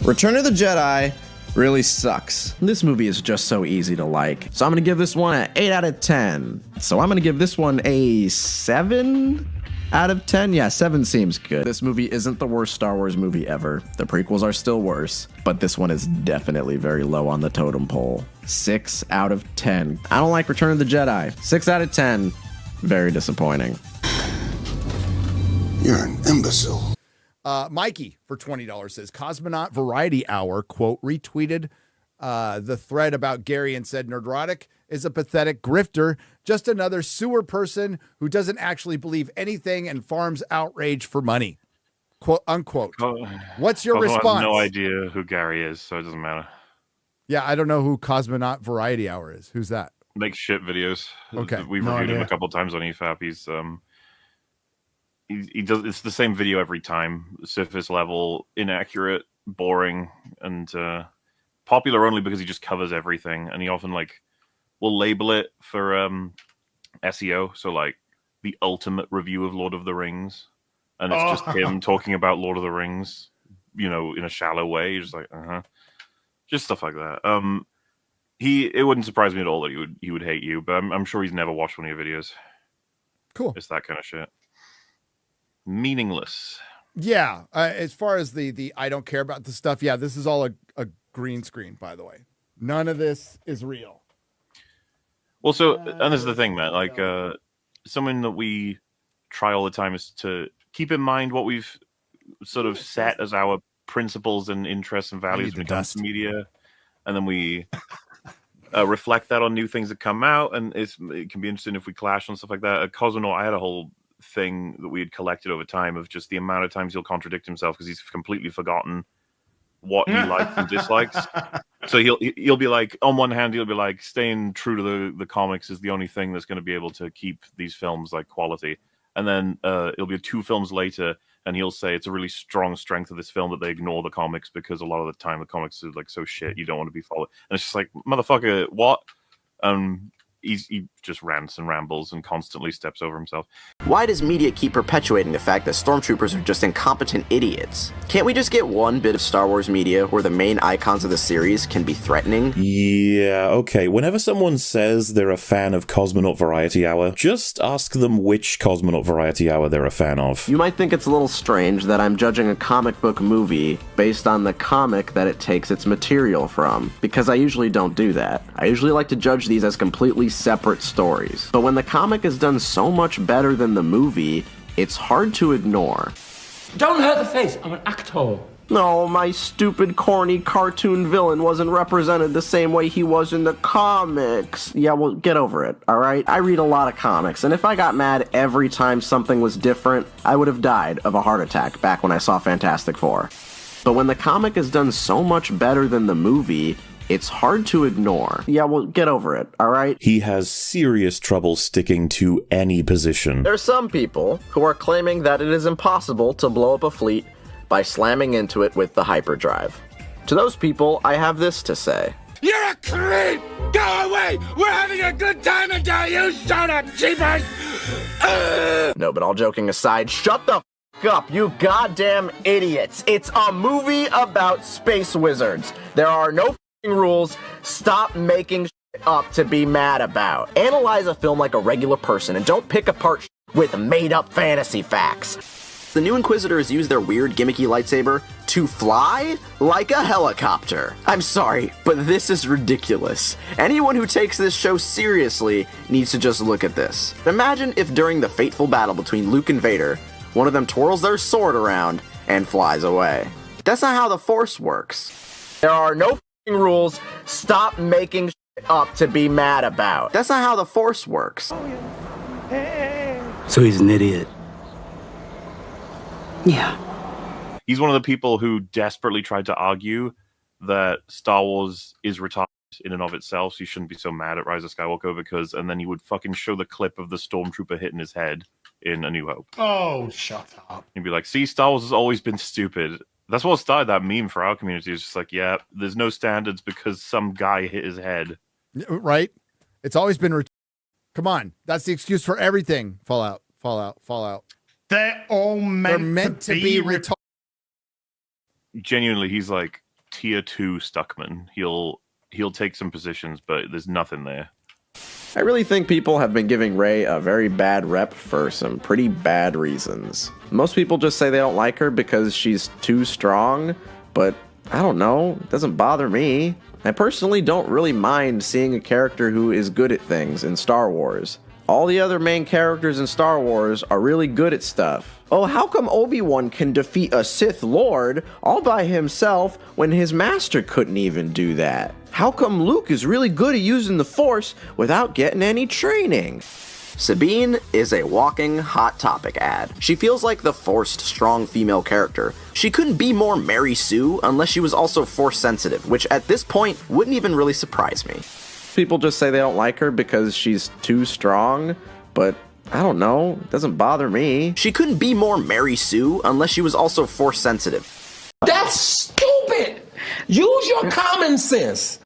Return of the Jedi really sucks. This movie is just so easy to like. So I'm gonna give this one an 8 out of 10. So I'm gonna give this one a 7 out of 10. Yeah, 7 seems good. This movie isn't the worst Star Wars movie ever. The prequels are still worse, but this one is definitely very low on the totem pole. 6 out of 10. I don't like Return of the Jedi. 6 out of 10. Very disappointing. You're an imbecile. Mikey for $20 says Cosmonaut Variety Hour, quote, retweeted the thread about Gary and said Nerdrotic is a pathetic grifter, just another sewer person who doesn't actually believe anything and farms outrage for money. Quote unquote. What's your response? I have no idea who Gary is, so it doesn't matter. Yeah, I don't know who Cosmonaut Variety Hour is. Who's that? Makes shit videos. Okay. We've reviewed him a couple times on EFAP. He does, it's the same video every time. Surface level, inaccurate, boring, and popular only because he just covers everything. And he often will label it for SEO. So the ultimate review of Lord of the Rings, and it's just him talking about Lord of the Rings, in a shallow way. You're just just stuff like that. It wouldn't surprise me at all that he would hate you, but I'm sure he's never watched one of your videos. Cool. It's that kind of shit. Meaningless. Yeah. As far as the I don't care about the stuff, yeah, this is all a green screen, by the way. None of this is real. Well, so, and this is the thing, man, something that we try all the time is to keep in mind what we've sort of set as our principles and interests and values when it comes to media. And then we reflect that on new things that come out. And it can be interesting if we clash on stuff like that. At Cosmonaut, I had a whole thing that we had collected over time of just the amount of times he'll contradict himself because he's completely forgotten what he likes and dislikes. So he'll be like, on one hand, he'll be like, staying true to the comics is the only thing that's going to be able to keep these films quality. And then it'll be 2 films later, and he'll say it's a really strong strength of this film that they ignore the comics because a lot of the time the comics are so shit you don't want to be followed. And it's just like, motherfucker, what? He just rants and rambles and constantly steps over himself. Why does media keep perpetuating the fact that stormtroopers are just incompetent idiots? Can't we just get one bit of Star Wars media where the main icons of the series can be threatening? Yeah, okay. Whenever someone says they're a fan of Cosmonaut Variety Hour, just ask them which Cosmonaut Variety Hour they're a fan of. You might think it's a little strange that I'm judging a comic book movie based on the comic that it takes its material from, because I usually don't do that. I usually like to judge these as completely separate stories. But when the comic is done so much better than the movie, it's hard to ignore. Don't hurt the face, I'm an actor. No, my stupid, corny cartoon villain wasn't represented the same way he was in the comics. Yeah, well, get over it, alright? I read a lot of comics, and if I got mad every time something was different, I would have died of a heart attack back when I saw Fantastic Four. But when the comic is done so much better than the movie, it's hard to ignore. Yeah, well, get over it, alright? He has serious trouble sticking to any position. There's some people who are claiming that it is impossible to blow up a fleet by slamming into it with the hyperdrive. To those people, I have this to say. You're a creep! Go away! We're having a good time until you shut up, cheapers! No, but all joking aside, shut the f*** up, you goddamn idiots! It's a movie about space wizards. There are no rules. Stop making shit up to be mad about. Analyze a film like a regular person and don't pick apart shit with made-up fantasy facts. The new Inquisitors use their weird gimmicky lightsaber to fly like a helicopter. I'm sorry, but this is ridiculous. Anyone who takes this show seriously needs to just look at this. Imagine if during the fateful battle between Luke and Vader, one of them twirls their sword around and flies away. That's not how the Force works. There are no rules. Stop making shit up to be mad about. That's not how the Force works. So he's an idiot. Yeah. He's one of the people who desperately tried to argue that Star Wars is retarded in and of itself, so you shouldn't be so mad at Rise of Skywalker because, and then he would fucking show the clip of the stormtrooper hitting his head in A New Hope. Oh, shut up. He'd be like, see, Star Wars has always been stupid. That's what started that meme for our community. It's just like, yeah, there's no standards because some guy hit his head. Right? It's always been... Come on. That's the excuse for everything. Fallout. They're all meant to be retarded. Genuinely, he's like, tier 2 Stuckman. He'll take some positions, but there's nothing there. I really think people have been giving Rey a very bad rep for some pretty bad reasons. Most people just say they don't like her because she's too strong, but I don't know, it doesn't bother me. I personally don't really mind seeing a character who is good at things in Star Wars. All the other main characters in Star Wars are really good at stuff. Oh, how come Obi-Wan can defeat a Sith Lord all by himself when his master couldn't even do that? How come Luke is really good at using the Force without getting any training? Sabine is a walking Hot Topic ad. She feels like the forced, strong female character. She couldn't be more Mary Sue unless she was also Force sensitive, which at this point wouldn't even really surprise me. People just say they don't like her because she's too strong, but I don't know, it doesn't bother me. She couldn't be more Mary Sue unless she was also Force sensitive. That's stupid! Use your common sense.